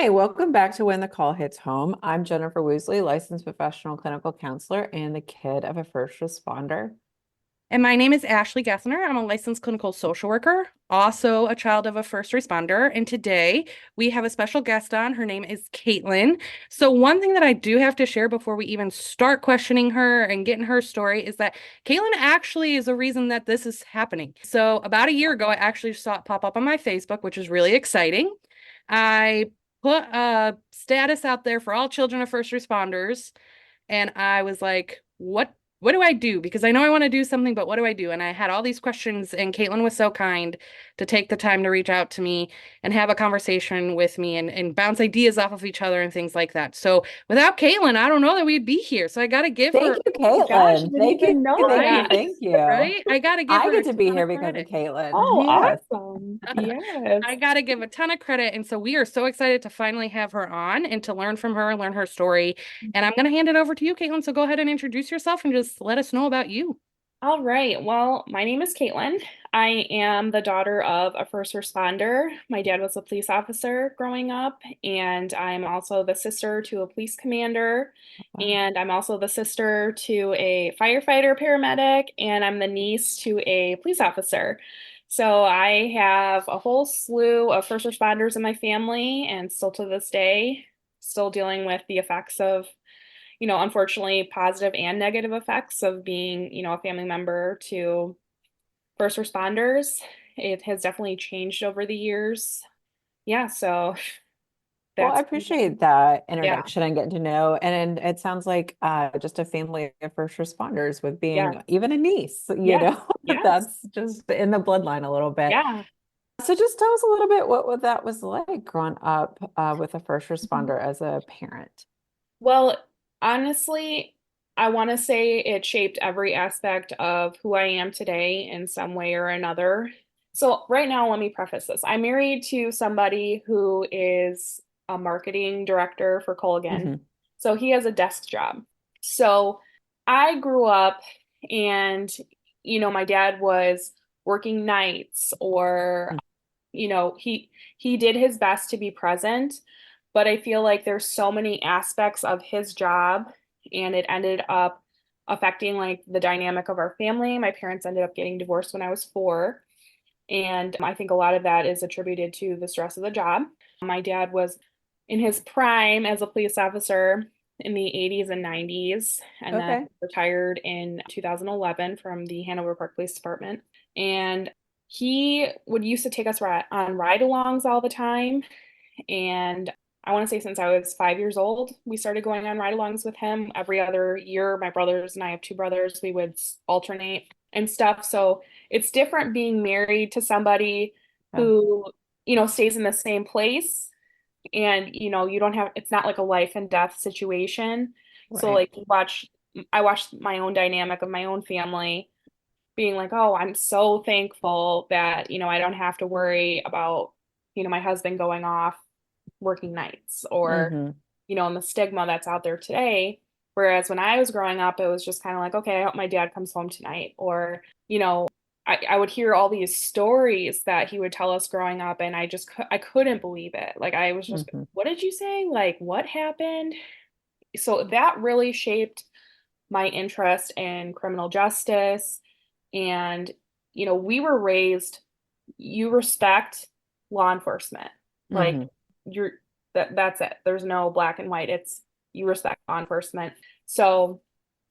Hi, welcome back to When the Call Hits Home. I'm Jennifer Woosley, licensed professional clinical counselor and the kid of a first responder. And my name is Ashlee Gessner. I'm a licensed clinical social worker, also a child of a first responder. And today we have a special guest on. Her name is Caitlin. So, one thing that I do have to share before we even start questioning her and getting her story is that Caitlin actually is a reason that this is happening. So, about a year ago, I actually saw it pop up on my Facebook, which is really exciting. I put a status out there for all children of first responders, and I was like, what do I do? Because I know I want to do something, but what do I do? And I had all these questions, and Caitlin was so kind to take the time to reach out to me and have a conversation with me and bounce ideas off of each other and things like that. So without Caitlin, I don't know that we'd be here. So I got to give Thank her, you, Oh gosh, I Caitlin. didn't Thank you, even know thank you, right? that. thank you. Right? I got to give I her get a to be ton of here because of credit. Caitlin. Oh, Yes. awesome. Yes. I got to give a ton of credit. And so we are so excited to finally have her on and to learn from her, learn her story. And I'm going to hand it over to you, Caitlin. So go ahead and introduce yourself and just let us know about you. All right. Well, my name is Caitlin. I am the daughter of a first responder. My dad was a police officer growing up, and I'm also the sister to a police commander, Wow. and I'm also the sister to a firefighter paramedic, and I'm the niece to a police officer. So I have a whole slew of first responders in my family, and still to this day, still dealing with the effects of unfortunately, positive and negative effects of being, a family member to first responders. It has definitely changed over the years. Yeah, so Well, I that's, appreciate that yeah, introduction and getting to know. And it sounds like just a family of first responders with yes, being even a niece, yes, yes, that's just in the bloodline a little bit. yeah. So just tell us a little bit what that was like growing up with a first Mhm. responder as a parent. Well, honestly, I want to say it shaped every aspect of who I am today in some way or another. So, right now, let me preface this. I'm married to somebody who is a marketing director for Colgan. Hmm. So, he has a desk job. So, I grew up and, my dad was working nights or, he did his best to be present, but I feel like there's so many aspects of his job and it ended up affecting like the dynamic of our family. My parents ended up getting divorced when I was 4, and I think a lot of that is attributed to the stress of the job. My dad was in his prime as a police officer in the 80s and 90s, and then Okay. retired in 2011 from the Hanover Park Police Department. And he would used to take us on ride-alongs all the time. And I want to say since I was 5 years old, we started going on ride-alongs with him every other year. My brothers and I have two brothers. We would alternate and stuff. So it's different being married to somebody Yeah. who, stays in the same place, and you don't have, it's not like a life and death situation. So Right. like I watched my own dynamic of my own family being like, oh, I'm so thankful that, I don't have to worry about, my husband going off working nights or, Hmm. and the stigma that's out there today. Whereas when I was growing up, it was just kind of like, okay, I hope my dad comes home tonight. Or, I would hear all these stories that he would tell us growing up, and I couldn't believe it. Like, I was just, Hmm. what did you say? Like, what happened? So that really shaped my interest in criminal justice. And, we were raised, you respect law enforcement. Like Hmm. you're that's it. There's no black and white. It's you respect law enforcement. So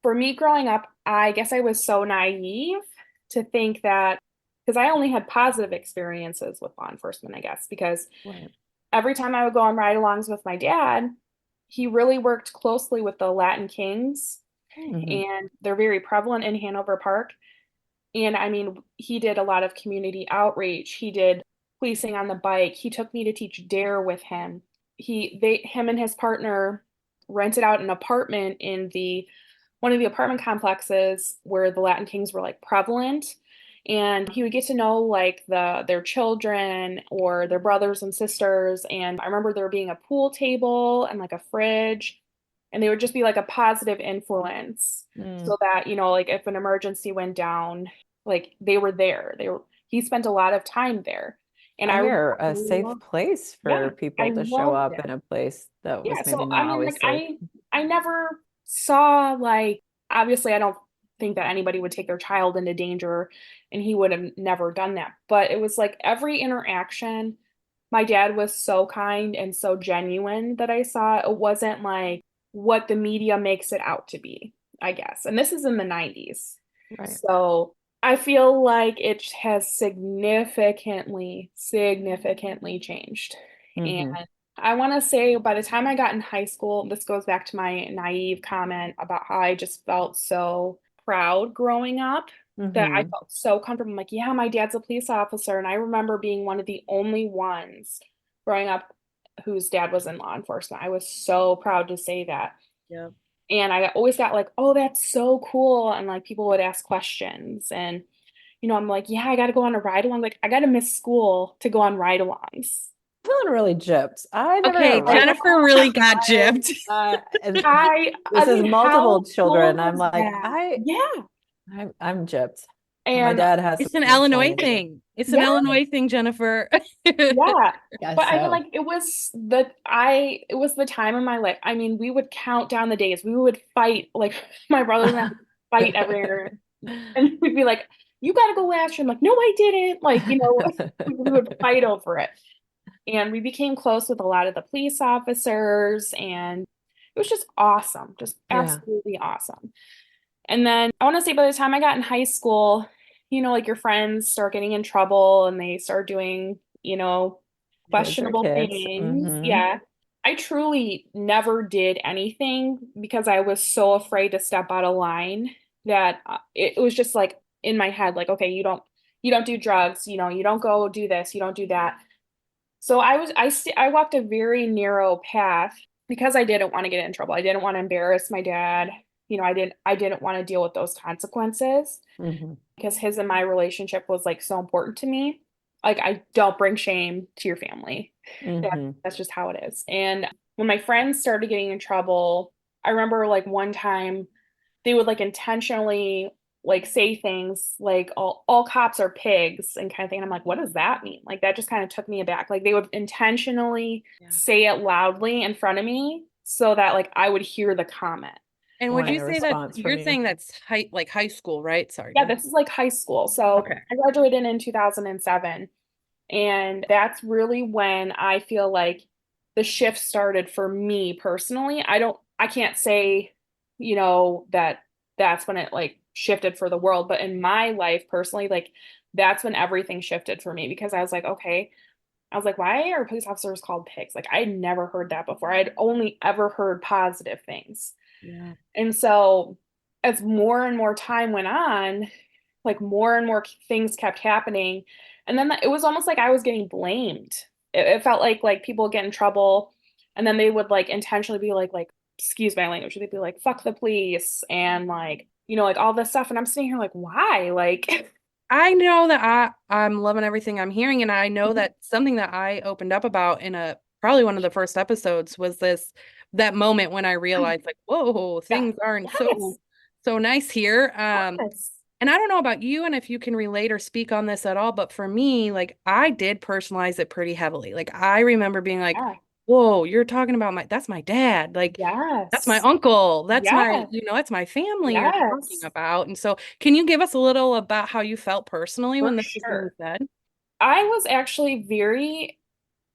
for me growing up, I guess I was so naive to think that because I only had positive experiences with law enforcement, I guess, because Right. every time I would go on ride-alongs with my dad, he really worked closely with the Latin Kings, Hmm. and they're very prevalent in Hanover Park. And I mean, he did a lot of community outreach. He did policing on the bike. He took me to teach dare with him. Him and his partner rented out an apartment in the one of the apartment complexes where the Latin Kings were like prevalent. And he would get to know like their children or their brothers and sisters. And I remember there being a pool table and like a fridge, and they would just be like a positive influence Mm. so that, like if an emergency went down, like they were there. He spent a lot of time there. And I I hear a safe remember, place yeah, for people I to show loved up it. in a place that Yeah, was maybe so I not mean, always like safe. I never saw like obviously I don't think that anybody would take their child into danger and he would have never done that. But it was like every interaction, my dad was so kind and so genuine that I saw it wasn't like what the media makes it out to be, I guess. And this is in the 90s. Right. So I feel like it has significantly changed. And Hmm. I want to say by the time I got in high school, this goes back to my naive comment about how I just felt so proud growing up that I Hmm. felt so comfortable. I'm like, yeah, my dad's a police officer. And I remember being one of the only ones growing up whose dad was in law enforcement. I was so proud to say that. Yeah. And I always got like, oh, that's so cool. And like people would ask questions. And, I'm like, yeah, I got to go on a ride along. Like, I got to miss school to go on ride alongs. Feeling really gypped. I never had a Okay, ride Jennifer really got along. gypped. And I this is mean, how multiple cool children. I'm was like, that? Yeah. I'm gypped. My And dad has It's an been telling Illinois me to. thing. It's an yeah, Illinois thing, Jennifer. yeah. But Guess I mean, so. like, it was the time of my life. I mean, we would count down the days. We would fight, like, my brothers and I would fight every year. And we'd be like, you got to go last year. I'm like, no, I didn't. Like, we would fight over it. And we became close with a lot of the police officers, and it was just awesome, just Yeah, absolutely awesome. And then I want to say by the time I got in high school, like your friends start getting in trouble and they start doing, kids are questionable kids. things. Hmm. Yeah. I truly never did anything because I was so afraid to step out of line that it was just like in my head, like, okay, you don't do drugs, you don't go do this, you don't do that. So I walked a very narrow path because I didn't want to get in trouble. I didn't want to embarrass my dad. I didn't want to deal with those consequences Hmm. because his and my relationship was like so important to me. Like I don't bring shame to your family. Hmm. That's just how it is. And when my friends started getting in trouble, I remember like one time they would like intentionally like say things like all cops are pigs and kind of thing. And I'm like, what does that mean? Like that just kind of took me aback. Like they would intentionally Yeah. say it loudly in front of me so that like I would hear the comment. And would Wanting you a say that response from you're you. saying that's high school, right? Sorry. Yeah, this is like high school. So Okay. I graduated in 2007. And that's really when I feel like the shift started for me personally. I can't say, that that's when it like shifted for the world, but in my life personally, like that's when everything shifted for me because I was like, okay, I was like, why are police officers called pigs? Like I'd never heard that before. I'd only ever heard positive things. Yeah. And so as more and more time went on, like more and more things kept happening. And then it was almost like I was getting blamed. It felt like people get in trouble and then they would like intentionally be like, excuse my language, they'd be like, fuck the police and like, like all this stuff. And I'm sitting here like, why? Like, I know that I'm loving everything I'm hearing, and I know that something that I opened up about in a probably one of the first episodes was that moment when I realized like, whoa, yeah, things aren't yes, so nice here. yes. And I don't know about you and if you can relate or speak on this at all, but for me, like I did personalize it pretty heavily. Like I remember being like, Yeah, whoa, you're talking about that's my dad. Like that's my yes, uncle. That's yes, that's my family you're talking yes, about. And so can you give us a little about how you felt personally for when this was being sure. said? I was actually very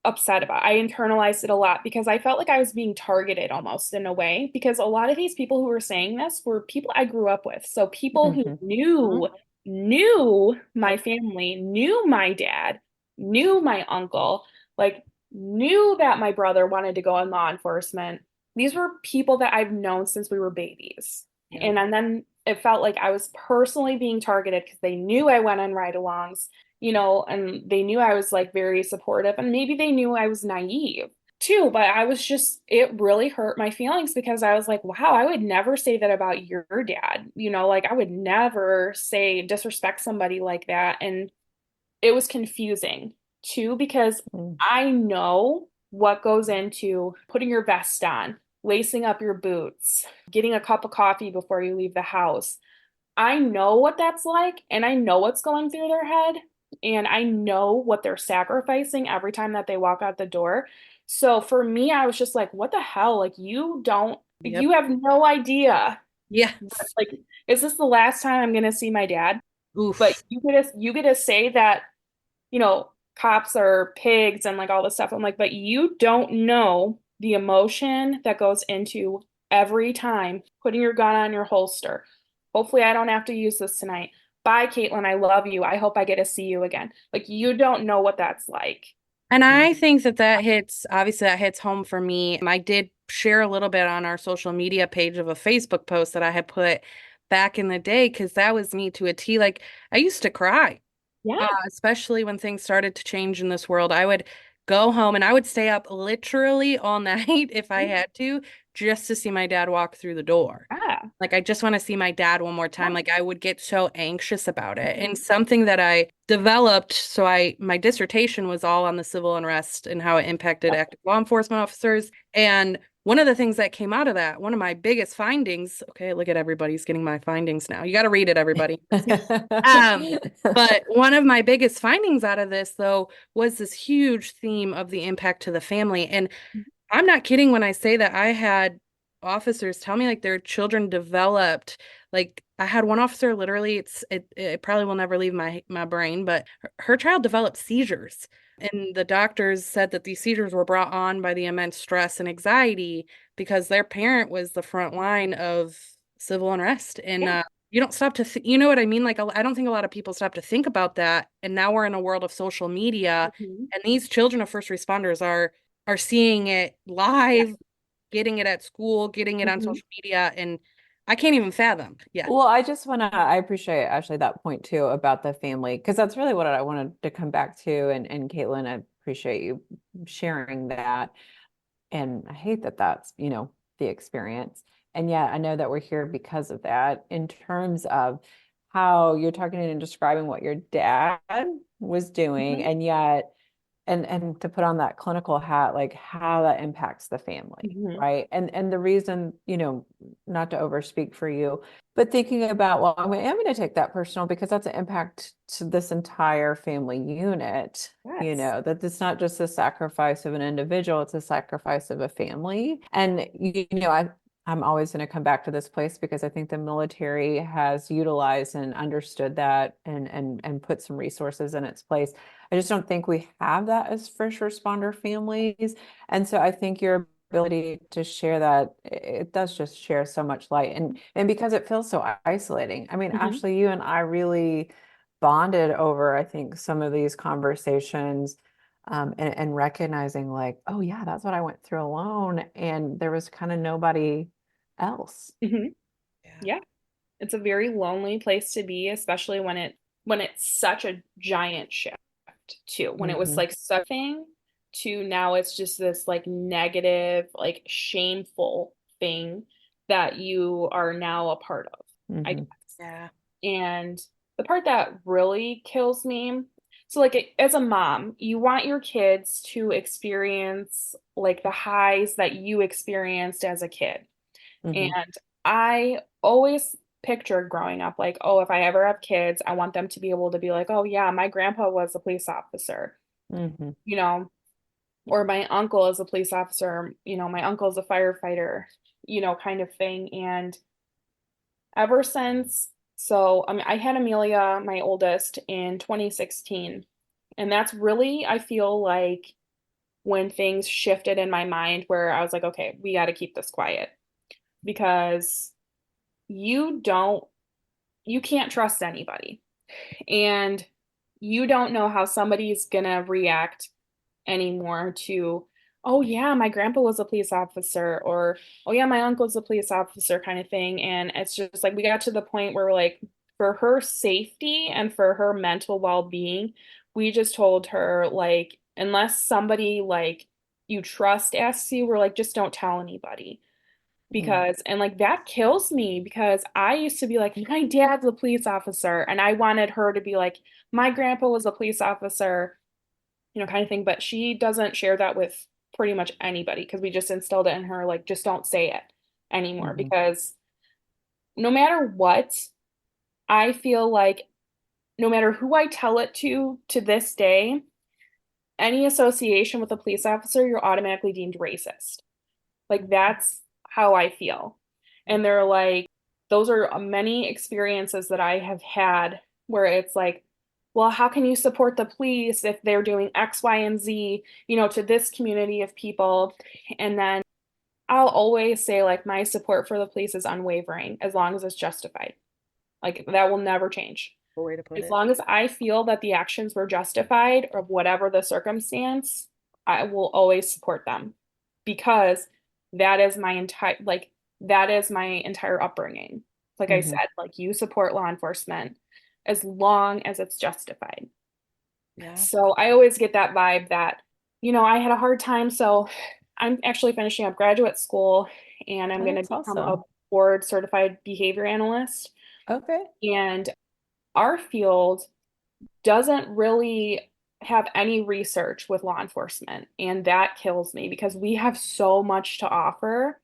upset about. I internalized it a lot because I felt like I was being targeted almost in a way because a lot of these people who were saying this were people I grew up with. So people who Hmm. knew my Yep. family, knew my dad, knew my uncle, like knew that my brother wanted to go in law enforcement. These were people that I've known since we were babies. Yeah. And then it felt like I was personally being targeted because they knew I went on ride-alongs, and they knew I was like very supportive and maybe they knew I was naive too, but it really hurt my feelings because I was like, wow, I would never say that about your dad, like I would never say disrespect somebody like that. And it was confusing too because I know what goes into putting your vest on, lacing up your boots, getting a cup of coffee before you leave the house. I know what that's like and I know what's going through their head. and I know what they're sacrificing every time that they walk out the door. So for me, I was just like, what the hell? Like, Yep. you have no idea. Yes. Like, is this the last time I'm gonna see my dad? But Oof. you get to say that, cops are pigs and like all this stuff. I'm like, but you don't know the emotion that goes into every time putting your gun on your holster. Hopefully, I don't have to use this tonight. Bye, Caitlin. I love you. I hope I get to see you again. Like, you don't know what that's like. And I think that hits, obviously, that hits home for me. I did share a little bit on our social media page of a Facebook post that I had put back in the day, because that was me to a T. Like, I used to cry, Yeah. especially when things started to change in this world. I would go home and I would stay up literally all night if I had to, just to see my dad walk through the door. Yeah. Like, I just want to see my dad one more time. Like, I would get so anxious about it. Mhm. And something that I developed, so my dissertation was all on the civil unrest and how it impacted active law enforcement officers. And one of the things that came out of that, one of my biggest findings, okay, look at everybody's getting my findings now. You got to read it, everybody. But one of my biggest findings out of this, though, was this huge theme of the impact to the family. And I'm not kidding when I say that I had officers tell me like their children developed, like I had one officer literally, it probably will never leave my brain, but her child developed seizures. And the doctors said that these seizures were brought on by the immense stress and anxiety because their parent was the front line of civil unrest. And Yeah. you don't stop to you know what I mean? Like, I don't think a lot of people stop to think about that. And now we're in a world of social media, Mhm. and these children of first responders are seeing it Yeah. live, getting it at school, getting it on Mhm. social media, and I can't even fathom. Yeah. Well, I appreciate actually that point too about the family, because that's really what I wanted to come back to. And Caitlin, I appreciate you sharing that. And I hate that that's, the experience. And yet I know that we're here because of that in terms of how you're talking and describing what your dad was doing, Mhm. and yet and to put on that clinical hat, like how that impacts the family, Mhm. right? And the reason, not to overspeak for you, but thinking about, well, I am going to take that personal because that's an impact to this entire family unit, Yes. that it's not just a sacrifice of an individual, it's a sacrifice of a family. And, I'm always going to come back to this place because I think the military has utilized and understood that and put some resources in its place. I just don't think we have that as first responder families. And so I think your ability to share that, it does just share so much light. And because it feels so isolating. I mean, Mhm. Ashlee, you and I really bonded over, I think, some of these conversations, and recognizing like, oh yeah, that's what I went through alone. And there was kind of nobody else. Mhm. Yeah. Yeah. It's a very lonely place to be, especially when it's such a giant shift too. When it was Hmm. like something to now it's just this like negative, like shameful thing that you are now a part of, I Hmm. guess. Yeah. And the part that really kills me, so like as a mom, you want your kids to experience like the highs that you experienced as a kid. Hmm. And I always pictured growing up like, oh, if I ever have kids, I want them to be able to be like, oh, yeah, my grandpa was a police officer, Hmm. you know, or my uncle is a police officer, my uncle is a firefighter, kind of thing. And ever since, so I mean, I had Amelia, my oldest, in 2016. And that's really, I feel like, when things shifted in my mind where I was like, okay, we got to keep this quiet because you don't you can't trust anybody. And you don't know how somebody's gonna react anymore to, oh yeah, my grandpa was a police officer, or oh yeah, my uncle's a police officer kind of thing. And it's just like we got to the point where we're like, for her safety and for her mental well-being, we just told her like, unless somebody like you trust asks you, we're like, just don't tell anybody because and like that kills me because I used to be like my dad's a police officer and I wanted her to be like my grandpa was a police officer, kind of thing, but she doesn't share that with pretty much anybody because we just instilled it in her like just don't say it anymore Hmm. because no matter what, I feel like no matter who I tell it to this day, any association with a police officer, you're automatically deemed racist. Like that's how I feel. And they're like, those are many experiences that I have had where it's like, well, how can you support the police if they're doing X, Y, and Z, to this community of people? And then I'll always say, like, my support for the police is unwavering as long as it's justified. Like, that will never change. A way to put As it. long as I feel that the actions were justified of whatever the circumstance, I will always support them because that is my entire upbringing. Like I said, like you support law enforcement as long as it's justified. Yeah. So I always get that vibe that, I had a hard time. So I'm actually finishing up graduate school and I'm going to That's become a awesome. board certified behavior analyst. Okay. And our field doesn't really have any research with law enforcement. And that kills me because we have so much to offer.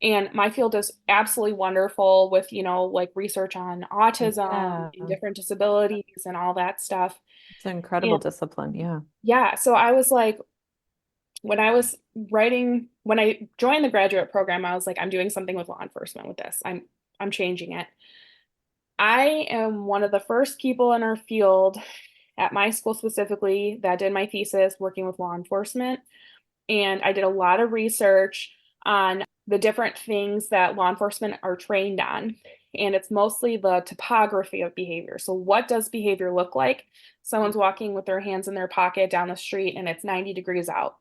And my field is absolutely wonderful with, like research on autism Yeah. and different disabilities and all that stuff. It's an incredible And discipline. Yeah. yeah, so I was like, when I joined the graduate program, I was like, I'm doing something with law enforcement with this. I'm changing it. I am one of the first people in our field at my school specifically that did my thesis working with law enforcement. And I did a lot of research on the different things that law enforcement are trained on. And it's mostly the topography of behavior. So, what does behavior look like? Someone's walking with their hands in their pocket down the street and it's 90 degrees out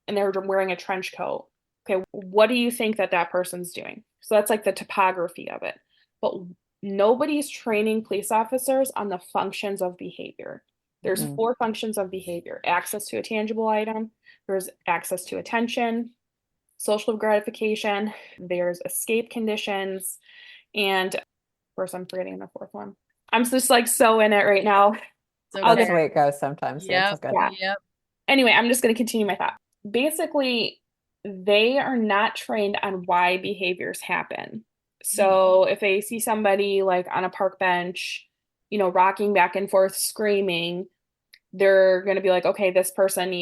and they're wearing a trench coat. Okay, what do you think that person's doing? So, that's like the topography of it. But nobody's training police officers on the functions of behavior. There's Mm. 4 functions of behavior: access to a tangible item, there's access to attention, social gratification, there's escape conditions, and of course, I'm forgetting the 4th one. I'm just like so in it right now. So I'll That's get, the way it goes sometimes. Yeah, it's all Yep. good. yeah. Yep. Anyway, I'm just going to continue my thought. Basically, they are not trained on why behaviors happen. So if they see somebody like on a park bench, rocking back and forth, screaming, they're going to be like, okay, this person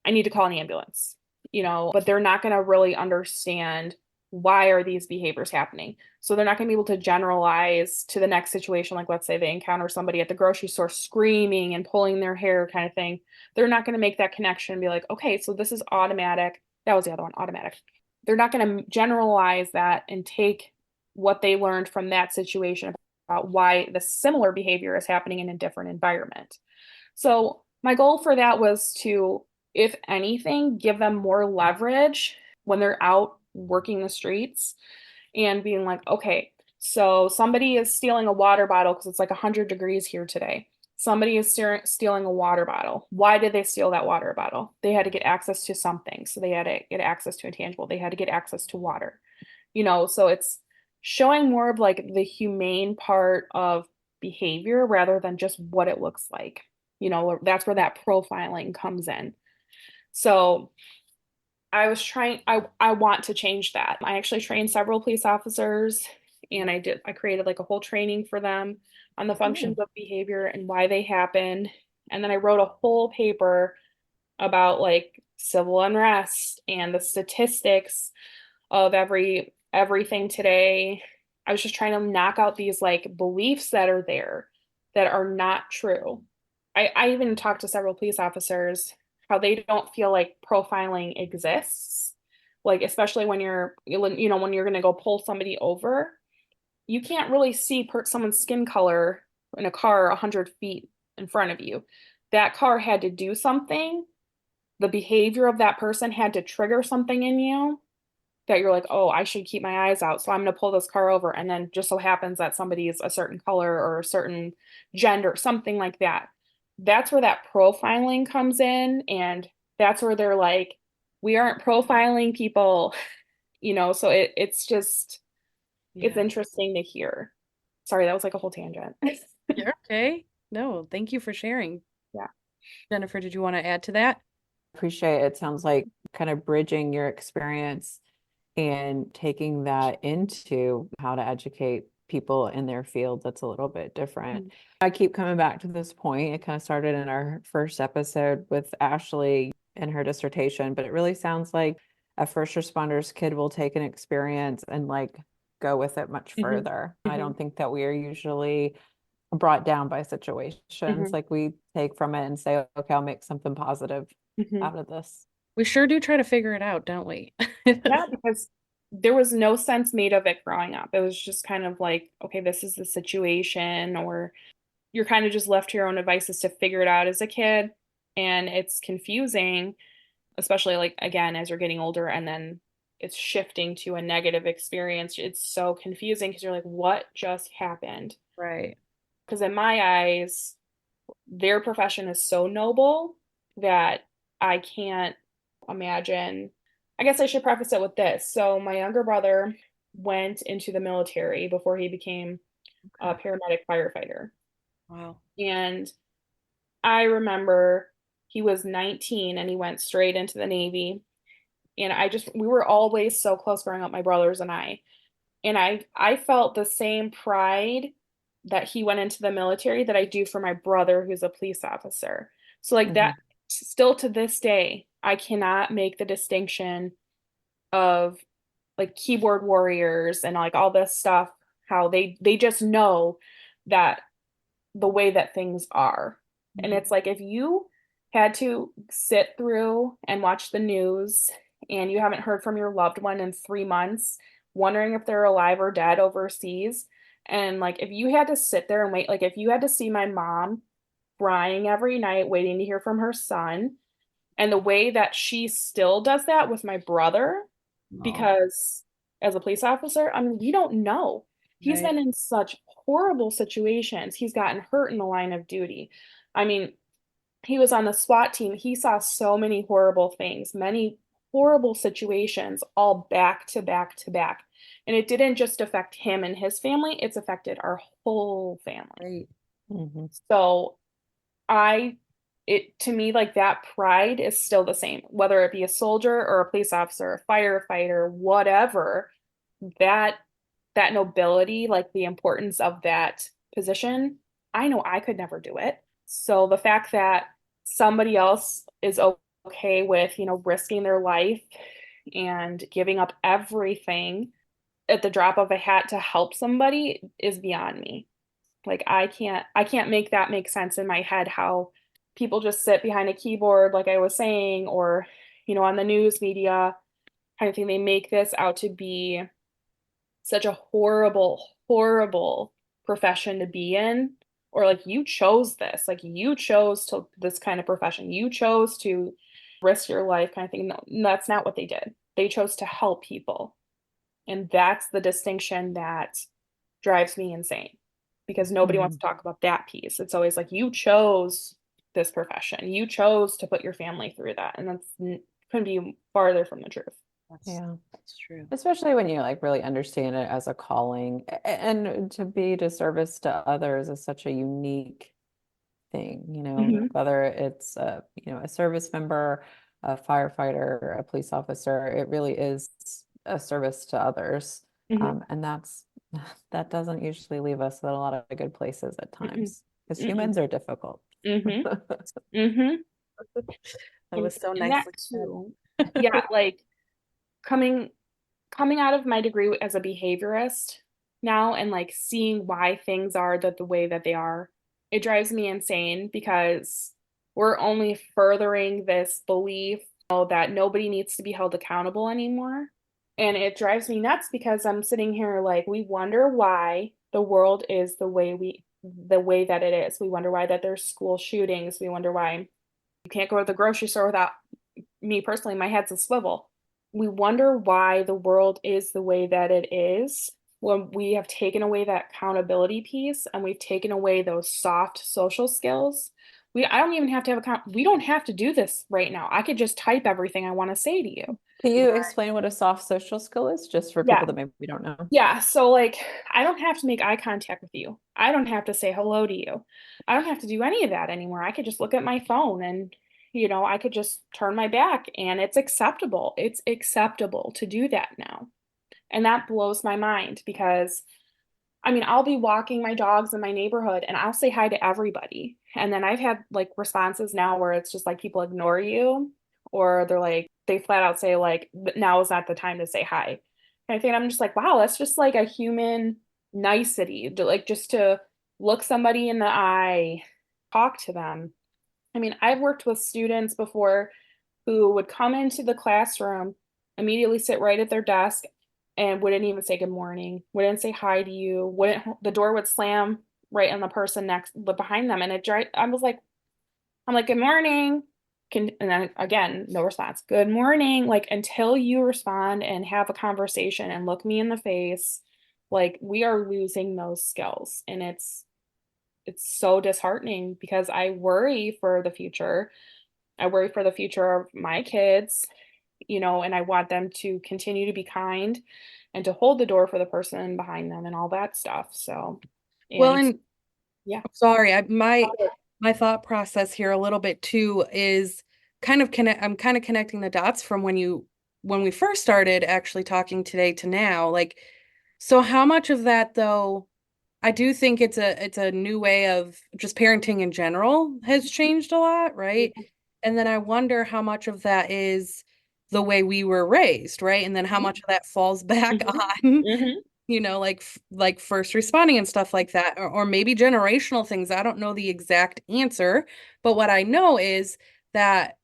I need to call an ambulance, but they're not going to really understand why are these behaviors happening. So they're not going to be able to generalize to the next situation. Like, let's say they encounter somebody at the grocery store screaming and pulling their hair kind of thing. They're not going to make that connection and be like, okay, so this is automatic. That was the other one, automatic. They're not going to generalize that and take what they learned from that situation about why the similar behavior is happening in a different environment. So my goal for that was to, if anything, give them more leverage when they're out working the streets and being like, okay, so somebody is stealing a water bottle because it's like 100 degrees here today. Somebody is stealing a water bottle. Why did they steal that water bottle? They had to get access to something. So they had to get access to a tangible. They had to get access to water. So it's showing more of like the humane part of behavior rather than just what it looks like. That's where that profiling comes in. So I want to change that. I actually trained several police officers and I created like a whole training for them on the functions of behavior and why they happen. And then I wrote a whole paper about like civil unrest and the statistics of everything today. I was just trying to knock out these like beliefs that are there that are not true. I even talked to several police officers how they don't feel like profiling exists. Like, especially when when you're going to go pull somebody over, you can't really see someone's skin color in a car 100 feet in front of you. That car had to do something. The behavior of that person had to trigger something in you that you're like, oh, I should keep my eyes out. So I'm going to pull this car over. And then just so happens that somebody is a certain color or a certain gender, something like that. That's where that profiling comes in. And that's where they're like, we aren't profiling people, so it's just, it's Yeah. interesting to hear. Sorry, that was like a whole tangent. You're okay. No, thank you for sharing. Yeah. Jennifer, did you want to add to that? Appreciate it. It sounds like kind of bridging your experience and taking that into how to educate people in their field that's a little bit different. Mhm. I keep coming back to this point. It kind of started in our first episode with Ashlee and her dissertation, but it really sounds like a first responder's kid will take an experience and like go with it much Mhm. further. I Mhm. don't think that we are usually brought down by situations. Mhm. Like we take from it and say, okay, I'll make something positive Mhm. out of this. We sure do try to figure it out, don't we? Yeah, because there was no sense made of it growing up. It was just kind of like, okay, this is the situation, or you're kind of just left to your own devices to figure it out as a kid. And it's confusing, especially like again, as you're getting older and then it's shifting to a negative experience. It's so confusing because you're like, what just happened? Right. Because in my eyes, their profession is so noble that I can't imagine. I guess I should preface it with this. So, my younger brother went into the military before he became a Okay. paramedic firefighter. Wow. And I remember he was 19 and he went straight into the Navy. And we were always so close growing up, my brothers and I. And I felt the same pride that he went into the military that I do for my brother who's a police officer. So like Mhm. that still to this day, I cannot make the distinction of like keyboard warriors and like all this stuff, how they just know that the way that things are. And Mhm. it's like if you had to sit through and watch the news and you haven't heard from your loved one in 3 months, wondering if they're alive or dead overseas, and like if you had to sit there and wait, like if you had to see my mom crying every night, waiting to hear from her son, and the way that she still does that with my brother, Oh, because as a police officer, I mean, we don't know. He's right. been in such horrible situations. He's gotten hurt in the line of duty. I mean, he was on the SWAT team. He saw so many horrible things, many horrible situations, all back to back to back. And it didn't just affect him and his family, it's affected our whole family. Right. Mhm. So I it to me like that pride is still the same, whether it be a soldier or a police officer, a firefighter, whatever, that that nobility, like the importance of that position, I know I could never do it. So the fact that somebody else is okay with, risking their life and giving up everything at the drop of a hat to help somebody is beyond me. Like I can't make that make sense in my head how people just sit behind a keyboard like I was saying, or on the news media kind of thing. They make this out to be such a horrible, horrible profession to be in. Or like you chose this, like you chose to this kind of profession. You chose to risk your life kind of thing. No, that's not what they did. They chose to help people. And that's the distinction that drives me insane because nobody wants Mhm. to talk about that piece. It's always like you chose this profession. You chose to put your family through that. And couldn't be farther from the truth. That's true. Especially when you like really understand it as a calling and to be to service to others is such a unique thing, Hmm. whether it's a service member, a firefighter, a police officer, it really is a service to others. Hmm. And that doesn't usually leave us in a lot of good places at Hmm. times because Hmm. humans are difficult. Hmm. Hmm. That And, was so and that nicely said. too, yeah, like coming coming out of my degree as a behaviorist now and like seeing why things are the way that they are, it drives me insane because we're only furthering this belief, that nobody needs to be held accountable anymore. And it drives me nuts because I'm sitting here like we wonder why the world is the way that it is. We wonder why that there's school shootings. We wonder why you can't go to the grocery store without, me personally, my head's a swivel. We wonder why the world is the way that it is when we have taken away that accountability piece and we've taken away those soft social skills. I don't even have to have we don't have to do this right now. I could just type everything I want to say to you. Can you explain what a soft social skill is just for Yeah. people that maybe don't know? Yeah, so like I don't have to make eye contact with you. I don't have to say hello to you. I don't have to do any of that anymore. I could just look at my phone and I could just turn my back and it's acceptable. It's acceptable to do that now. And that blows my mind because I mean, I'll be walking my dogs in my neighborhood and I'll say hi to everybody. And then I've had like responses now where it's just like people ignore you, or they're like, they flat out say, like, now is not the time to say hi. And I think I'm just like, wow, that's just like a human nicety to like just to look somebody in the eye, talk to them. I mean, I've worked with students before who would come into the classroom, immediately sit right at their desk, and wouldn't even say good morning, wouldn't say hi to you, wouldn't, the door would slam right on the person next, but behind them. And I was like, I'm like, good morning. And then again, no response. Good morning. Like until you respond and have a conversation and look me in the face, like we are losing those skills. And it's so disheartening because I worry for the future. I worry for the future of my kids, and I want them to continue to be kind and to hold the door for the person behind them and all that stuff. So, Well, and and yeah. sorry, my thought process here a little bit too is I'm kind of connecting the dots from when we first started actually talking today to now. Like, so how much of that though, I do think it's a new way of just parenting in general has changed a lot, right? And then I wonder how much of that is the way we were raised, right? And then how much of that falls back Mhm. on Mhm. like first responding and stuff like that, or maybe generational things. I don't know the exact answer, but what I know is that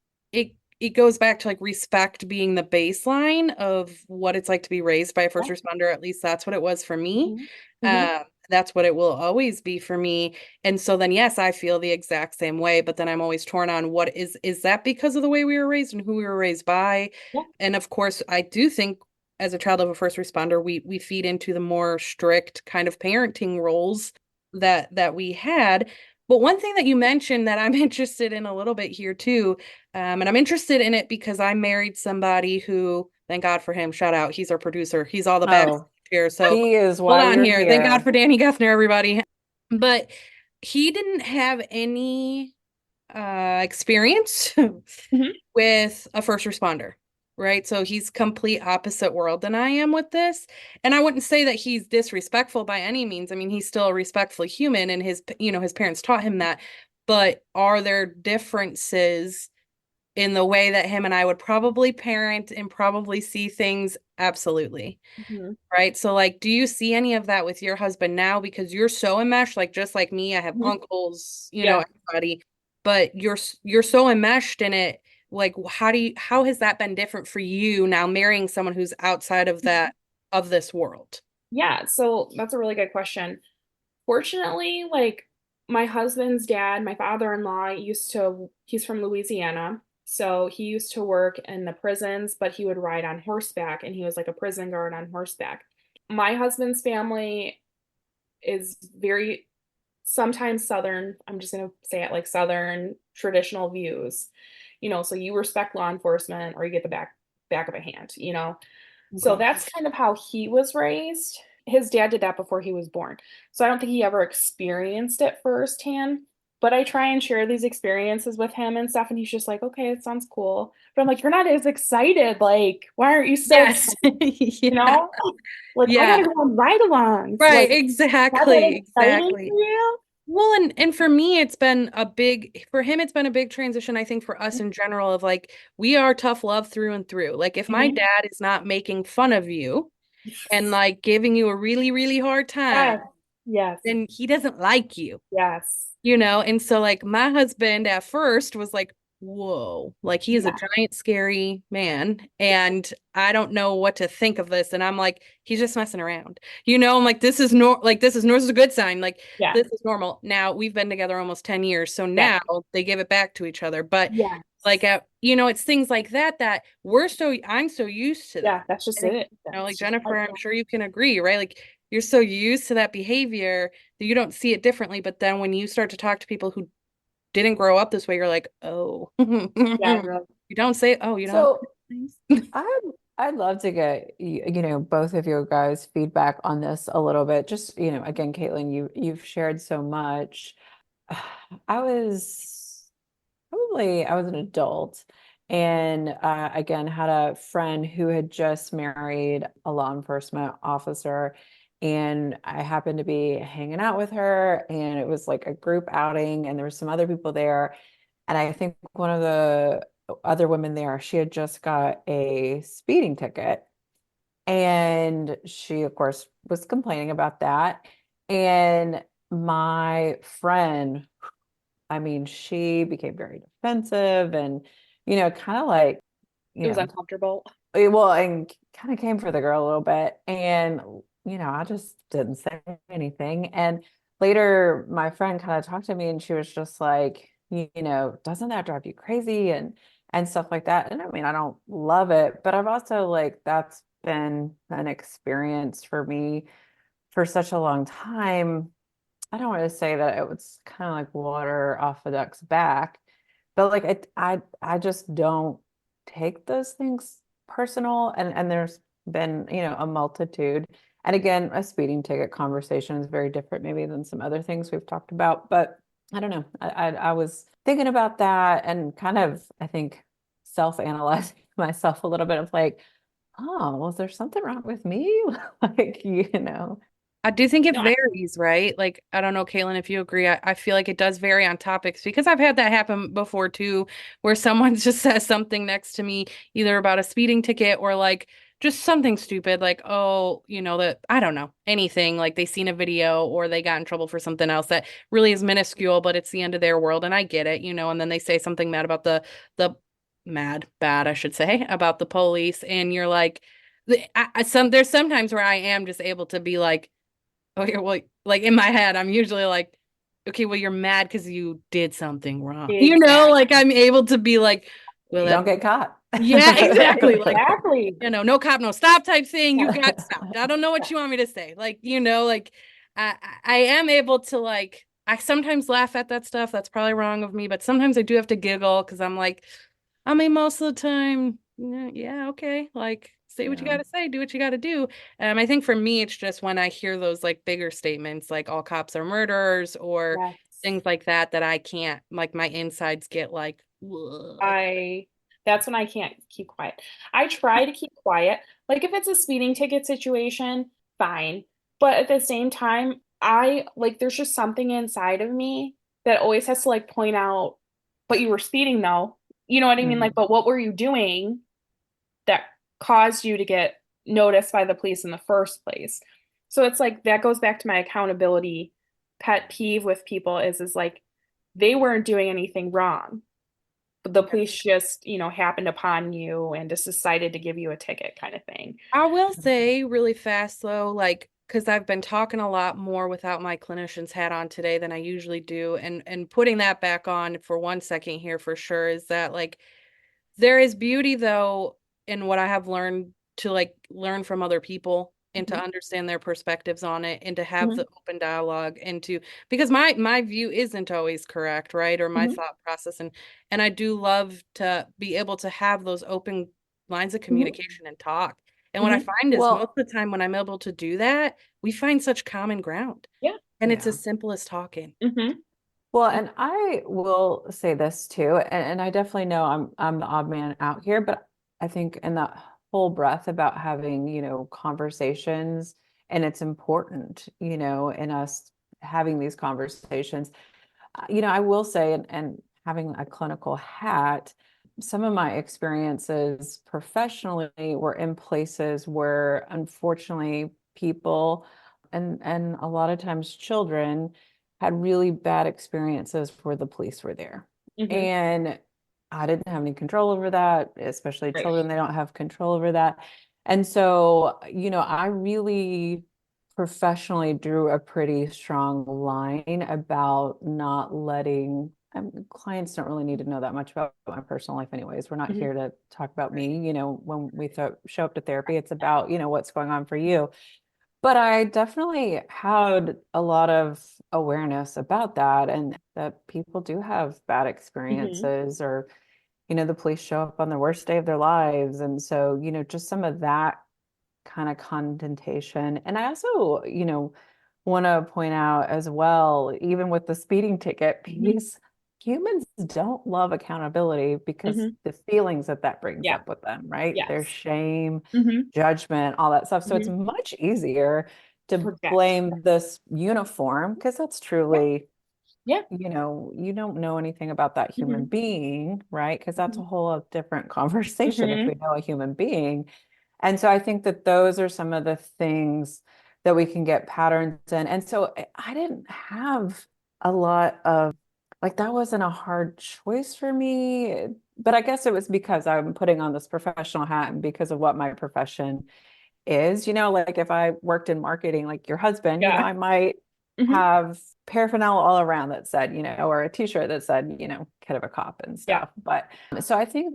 it goes back to like respect being the baseline of what it's like to be raised by a first Yeah. responder. At least that's what it was for me. Mhm. Mhm. That's what it will always be for me. And so then yes, I feel the exact same way, but then I'm always torn on what is that because of the way we were raised and who we were raised by? Yeah. And of course, I do think as a child of a first responder, we feed into the more strict kind of parenting roles that we had. But one thing that you mentioned that I'm interested in a little bit here too, and I'm interested in it because I married somebody who, thank God for him, shout out, he's our producer. He's all the bad Oh, here. So he is hold why on we're here. Thank God here. for Danny Geffner, everybody. But he didn't have any experience Mhm. with a first responder, right? So he's complete opposite world than I am with this. And I wouldn't say that he's disrespectful by any means. I mean, he's still a respectful human and his parents taught him that. But are there differences in the way that him and I would probably parent and probably see things? Absolutely. Mhm. Right. So, like, do you see any of that with your husband now? Because you're so enmeshed, like, just like me, I have Mhm. uncles, Yeah. everybody, but you're so enmeshed in it. Like, how has that been different for you now marrying someone who's outside of of this world? Yeah. So that's a really good question. Fortunately, like my husband's dad, my father-in-law he's from Louisiana. So he used to work in the prisons, but he would ride on horseback and he was like a prison guard on horseback. My husband's family is very sometimes Southern, I'm just going to say it like Southern traditional views. So you respect law enforcement or you get the back of a hand. So Okay. that's kind of how he was raised. His dad did that before he was born. So I don't think he ever experienced it firsthand. But I try and share these experiences with him and stuff, and he's just like, okay, it sounds cool. But I'm like, you're not as excited. Like, why aren't you so excited? Yes. You Yeah. know? Like, I Yeah. gotta go on ride-alongs. Right. Like, is that Exactly. exciting Exactly. for you? Well, and for me, for him, it's been a big transition, I think, for us in general, of like, we are tough love through and through. Like, if my Mhm. dad is not making fun of you and Yes. like giving you a really, really hard time, Yes. Yes. then he doesn't like you. Yes. And so like my husband at first was like, whoa, like he is a Yeah. giant scary man and I don't know what to think of this. And I'm like, he's just messing around. I'm like, this is a good sign. Like Yeah. this is normal. Now we've been together almost 10 years. So Yeah. now they give it back to each other. But Yes. like it's things like that I'm so used to that. Yeah. That's just I think, it. like That's just Jennifer, I'm sure you can agree, right? Like you're so used to that behavior that you don't see it differently. But then when you start to talk to people who didn't grow up this way, you're like, oh, yeah. you don't say, oh, you don't. So I'd I'd love to get both of you guys feedback on this a little bit. Just, again, Caitlin, you've shared so much. I was an adult and again had a friend who had just married a law enforcement officer And I happened to be hanging out with her, and it was like a group outing, and there were some other people there. And I think one of the other women there, she had just got a speeding ticket. And she, of course, was complaining about that. And my friend, I mean, she became very defensive and, kind of like, It you was know, uncomfortable. well, and kind of came for the girl a little bit. And, I just didn't say anything. And later, my friend kind of talked to me, and she was just like, doesn't that drive you crazy? And stuff like that. And I mean, I don't love it, but I've also like, that's been an experience for me for such a long time. I don't want to say that it was kind of like water off a duck's back, but like I just don't take those things personal. And there's been, a multitude. And again, a speeding ticket conversation is very different maybe than some other things we've talked about. But I don't know. I was thinking about that and kind of, I think, self-analyzing myself a little bit of like, oh, was there something wrong with me? Like, I do think it No, varies, right? Like, I don't know, Caitlin, if you agree. I feel like it does vary on topics because I've had that happen before too, where someone just says something next to me, either about a speeding ticket or like just something stupid, like, oh, that I don't know, anything, like they seen a video or they got in trouble for something else that really is minuscule, but it's the end of their world. And I get it, and then they say something mad about the bad, I should say, about the police. And you're like, there's sometimes where I am just able to be like, okay, well, like in my head, I'm usually like, okay, well, you're mad because you did something wrong. Like exactly. I'm able to be like, well, don't get caught. yeah, exactly. Like, Exactly. no cop, no stop type thing. You got stopped. I don't know what you want me to say. Like, like I am able to like, I sometimes laugh at that stuff. That's probably wrong of me, but sometimes I do have to giggle because I'm like, I mean, most of the time, yeah, okay. Like, say what you Yeah. got to say, do what you got to do. I think for me, it's just when I hear those like bigger statements, like all cops are murderers or Yes. things like that, that I can't, like, my insides get like, like, That's when I can't keep quiet. I try to keep quiet. Like if it's a speeding ticket situation, fine. But at the same time, I like there's just something inside of me that always has to like point out, but you were speeding though. You know what I mean? Like, Mhm. but what were you doing that caused you to get noticed by the police in the first place? So it's like that goes back to my accountability pet peeve with people is like they weren't doing anything wrong. The police just, happened upon you and just decided to give you a ticket kind of thing. I will say really fast though, like, because I've been talking a lot more without my clinician's hat on today than I usually do, and putting that back on for 1 second here for sure is that like there is beauty though in what I have learned to like learn from other people and to Mhm. understand their perspectives on it and to have Mhm. the open dialogue and to because my view isn't always correct, right? Or my Mhm. thought process and I do love to be able to have those open lines of Mhm. communication and talk. And what I Mhm. find is most Well, of the time when I'm able to do that, we find such common ground. Yeah. And it's yeah. as simple as talking. Mhm. Well, and I will say this too, and I definitely know I'm the odd man out here, but I think in that whole breath about having, conversations, and it's important, in us having these conversations. I will say, and having a clinical hat, some of my experiences professionally were in places where unfortunately people and a lot of times children had really bad experiences where the police were there. Mhm. And I didn't have any control over that, especially Right. children, they don't have control over that. And so, I really professionally drew a pretty strong line about not letting clients don't really need to know that much about my personal life anyways. We're not Mhm. here to talk about me. When we show up to therapy, it's about, what's going on for you. But I definitely had a lot of awareness about that, and that people do have bad Mhm. experiences, or the police show up on the worst day of their lives. And so, just some of that kind of contentation. And I also, want to point out as well, even with the speeding ticket Mhm. piece, humans don't love accountability because Mhm. the feelings that brings Yeah. up with them, right? There's Yes. shame, Mhm. judgment, all that stuff. So it's Mhm. much easier to project. blame this uniform, because that's truly, Yeah. you know, you don't know anything about that human Mhm. being, right? Because that's a Mhm. whole different conversation if Mhm. we know a human being. And so I think that those are some of the things that we can get patterns in. And so I didn't have a lot of, like, that wasn't a hard choice for me. But I guess it was because I'm putting on this professional hat and because of what my profession is, like if I worked in marketing, like your husband, Yeah. I might Mhm. have paraphernalia all around that said, or a t-shirt that said, kid of a cop and Yeah. stuff. But so I think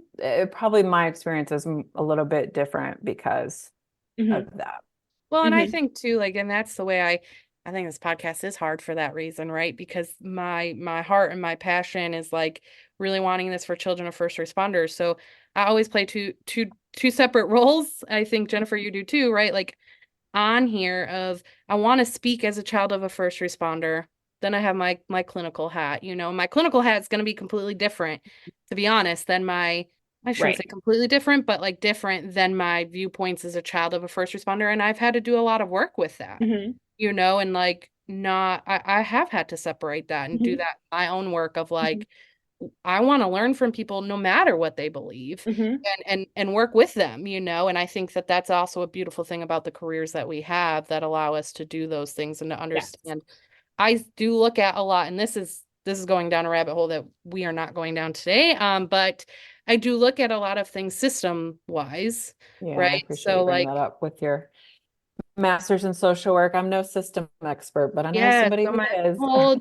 probably my experience is a little bit different because of Mhm. that. Well, and I Mhm. think too, like, and that's the way I think this podcast is hard for that reason, right? Because my heart and my passion is like really wanting this for children of first responders. So I always play two separate roles. I think Jennifer, you do too, right? Like on here of I want to speak as a child of a first responder. Then I have my clinical hat. My clinical hat is going to be completely different, to be honest, than I shouldn't Right. say completely different, but like different than my viewpoints as a child of a first responder. And I've had to do a lot of work with that, Mhm. and like not I have had to separate that and do Mhm. that my own work of Mhm. like I want to learn from people no matter what they believe Mhm. and work with them, and I think that that's also a beautiful thing about the careers that we have that allow us to do those things and to Yes. understand. I do look at a lot, and this is going down a rabbit hole that we are not going down today. But I do look at a lot of things system wise, Yeah, I right? appreciate you So bringing that like, up with your master's in social work. I'm no system expert, but I know yeah, somebody so who my is. whole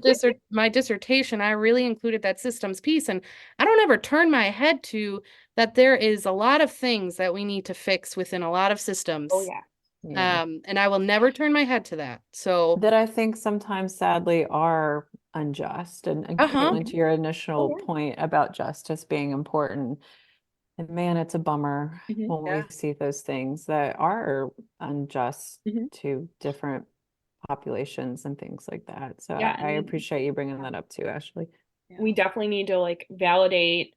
my dissertation, I really included that systems piece, and I don't ever turn my head to that there is a lot of things that we need to fix within a lot of Oh systems. yeah. Yeah. And I will never turn my head to that. So, That I think sometimes sadly are unjust. And uh-huh. Caitlin, to your Oh initial yeah. point about justice being important, and man, it's a bummer Mhm. when we Yeah. see those things that are unjust Mhm. to different populations and things like that. So Yeah, I and appreciate you bringing that up too, Ashley. Yeah. we definitely need to like validate,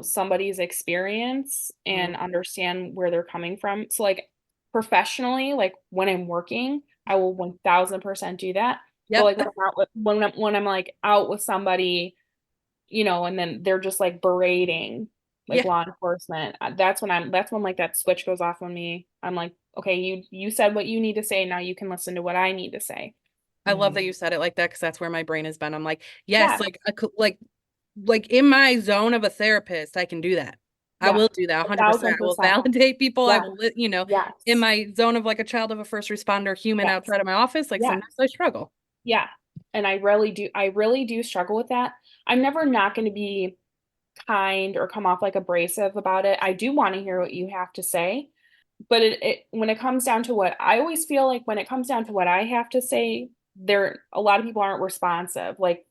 somebody's experience Mm. and understand where they're coming from. So like professionally, like when I'm working, I will 1000% do that. But Yep. like when I'm out with when I'm like out with somebody, and then they're just like berating like Yeah. law enforcement, that's when like that switch goes off on me. I'm like, okay, you said what you need to say, now you can listen to what I need to say. I love Yeah. that you said it like that because that's where my brain has been. I'm like, yes, Yeah. like like in my zone of a therapist, I can do that. I Yeah. will do that A 100%. thousand I will percent. validate people. I Yeah. will, in Yes. my zone of like a child of a first responder human Yes. outside of my office, like Yes. sometimes I struggle. Yeah. And I really do struggle with that. I'm never not going to be kind or come off like abrasive about it. I do want to hear what you have to say. But it when it comes down to what I always feel like when it comes down to what I have to say, there a lot of people aren't responsive. Like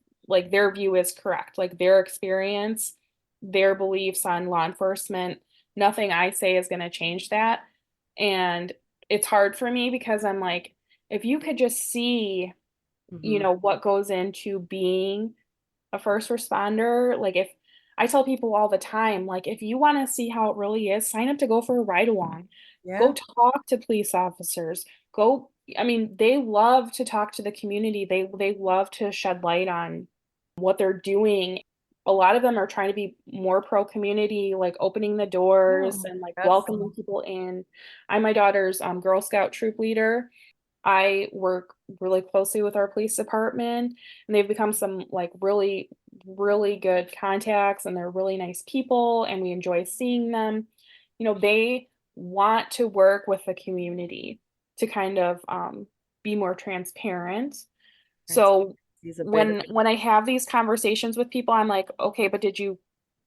their view is correct. Like their experience, their beliefs on law enforcement, nothing I say is going to change that. And it's hard for me because I'm like, if you could just see, Hmm. what goes into being a first responder, like if I tell people all the time, like if you want to see how it really is, sign up to go for a ride along. Yeah. Go talk to police officers. Go, I mean, they love to talk to the community. They love to shed light on what they're doing. A lot of them are trying to be more pro community, like opening the doors Oh, and like Yes. welcoming people in. I'm my daughter's Girl Scout troop leader. I work really closely with our police department, and they've become some like really, really good contacts, and they're really nice people, and we enjoy seeing them. They want to work with the community to kind of be more transparent. So He's a big when I have these conversations with people, I'm like, okay, but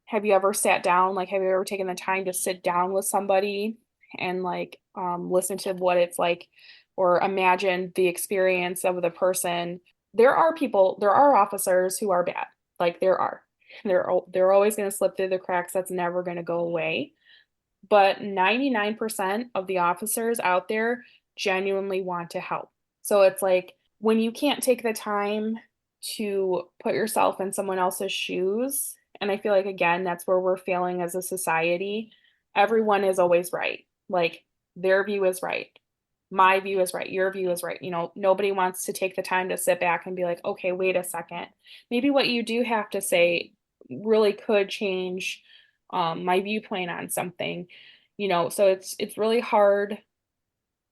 have you ever sat down? Like, have you ever taken the time to sit down with somebody and like listen to what it's like or imagine the experience of the person? There are officers who are bad. Like there are. They're always going to slip through the cracks. That's never going to go away. But 99% of the officers out there genuinely want to help. So it's like when you can't take the time to put yourself in someone else's shoes, and I feel like, again, that's where we're failing as a society. Everyone is always right. Like their view is right. my view is right, your view is right. Nobody wants to take the time to sit back and be like, okay, wait a second. Maybe what you do have to say really could change my viewpoint on something. So it's really hard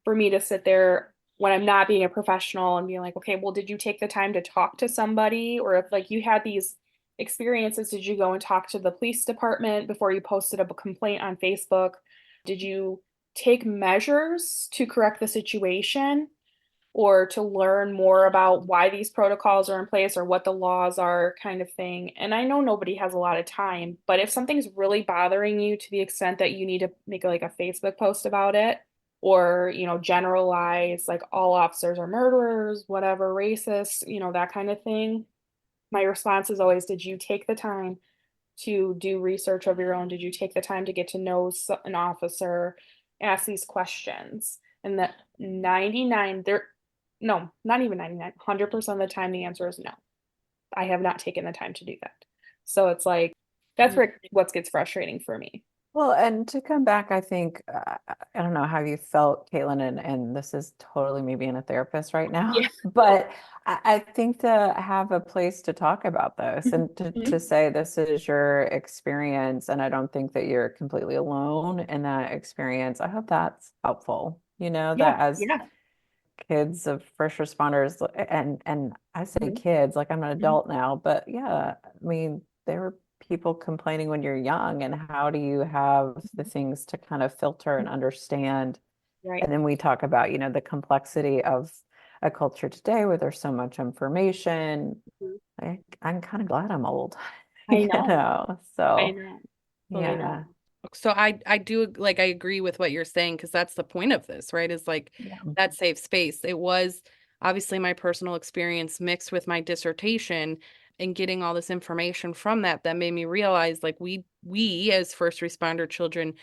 for me to sit there when I'm not being a professional and being like, okay, well, did you take the time to talk to somebody? Or if like you had these experiences, did you go and talk to the police department before you posted a complaint on Facebook? Did you take measures to correct the situation or to learn more about why these protocols are in place or what the laws are, kind of thing? And I know nobody has a lot of time, but if something's really bothering you to the extent that you need to make like a Facebook post about it, or generalize like all officers are murderers, whatever, racist, that kind of thing, my response is always, did you take the time to do research of your own? Did you take the time to get to know an officer, ask these questions? And that 99 there no, not even 99, 100% of the time the answer is no. I have not taken the time to do that. So it's like that's where what gets frustrating for me. Well, and to come back, I think, I don't know how you felt, Caitlin, and this is totally me being a therapist right now, Yeah. but I think to have a place to talk about this and to say this is your experience, and I don't think that you're completely alone in that experience. I hope that's helpful, Yeah, that as yeah. kids of first responders, and I say Mhm. kids, like I'm an Mhm. adult now, but yeah, I mean, there were people complaining when you're young, and how do you have the things to kind of filter and understand? Right. And then we talk about, the complexity of a culture today where there's so much information. Mhm. I'm kind of glad I'm old, I know. I so know. Totally know. yeah. So I do like I agree with what you're saying because that's the point of this, right? Is like Yeah. that safe space. It was obviously my personal experience mixed with my dissertation and getting all this information from that made me realize like we as first responder children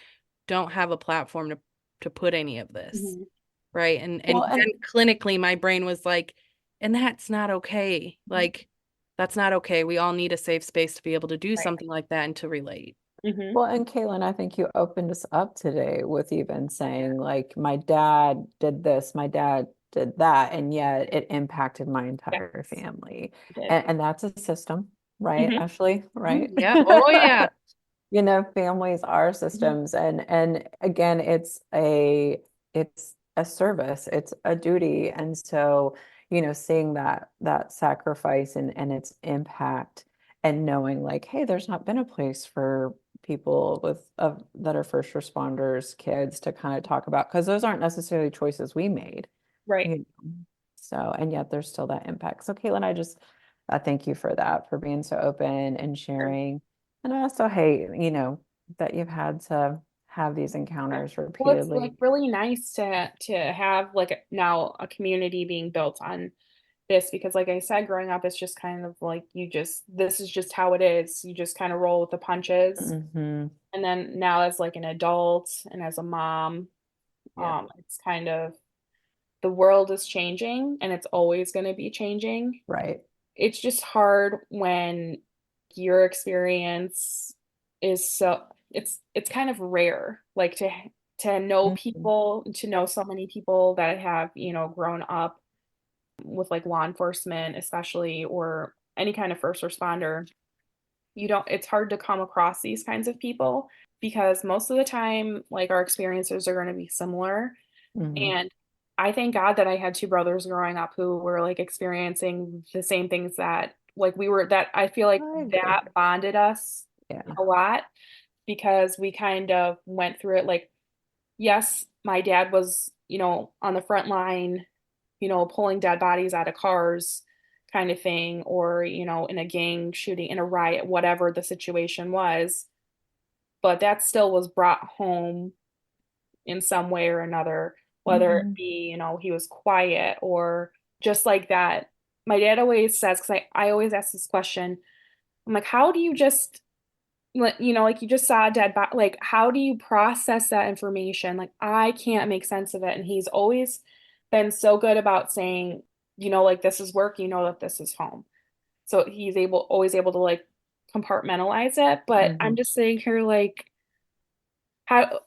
don't have a platform to put any of this, Mhm. right? And Well, and then clinically my brain was like, and that's not okay. Like that's not okay. We all need a safe space to be able to do Right. something like that and to relate. Mhm. Well, and Caitlin, I think you opened us up today with even saying, like, my dad did this, my dad did that, and yet it impacted my entire Yes, family. I did. And that's a system, right, Mhm. Ashley? Mhm. Right? Yeah. Oh yeah. Families are Mhm. systems, and again, it's a service, it's a duty. And so, seeing that sacrifice and its impact, and knowing like, hey, there's not been a place for people that are first responders, kids, to kind of talk about, because those aren't necessarily choices we made. Right. you know. So, and yet there's still that impact. So, Caitlin, I just thank you for that, for being so open and Sure. sharing. And I also hate, that you've had to have these Yeah. encounters Well, it's like repeatedly. really nice to have like now a community being built on this, because like I said, growing up, it's just kind of like this is just how it is. You just kind of roll with the punches. Hmm. And then now as like an adult and as a mom, Yep. it's kind of the world is changing and it's always going to be changing. Right. It's just hard when your experience is so it's kind of rare, like to know Mhm. people, to know so many people that have grown up with like law enforcement especially, or any kind of first responder. It's hard to come across these kinds of people because most of the time like our experiences are going to be similar. Hmm. And I thank God that I had two brothers growing up who were like experiencing the same things that like we were, that I feel like I agree. that bonded us Yeah. a lot, because we kind of went through it. Like, yes, my dad was, on the front line, pulling dead bodies out of cars, kind of thing, or, in a gang shooting, in a riot, whatever the situation was. But that still was brought home in some way or another, whether it Hmm. be, he was quiet or just like that. My dad always says, because I always ask this question, I'm like, how do you just, like you just saw a dead body, like, how do you process that information? Like, I can't make sense of it. And he's always been so good about saying, like, this is work, that this is home. So he's always able to like compartmentalize it. But I'm Hmm. just sitting here like, how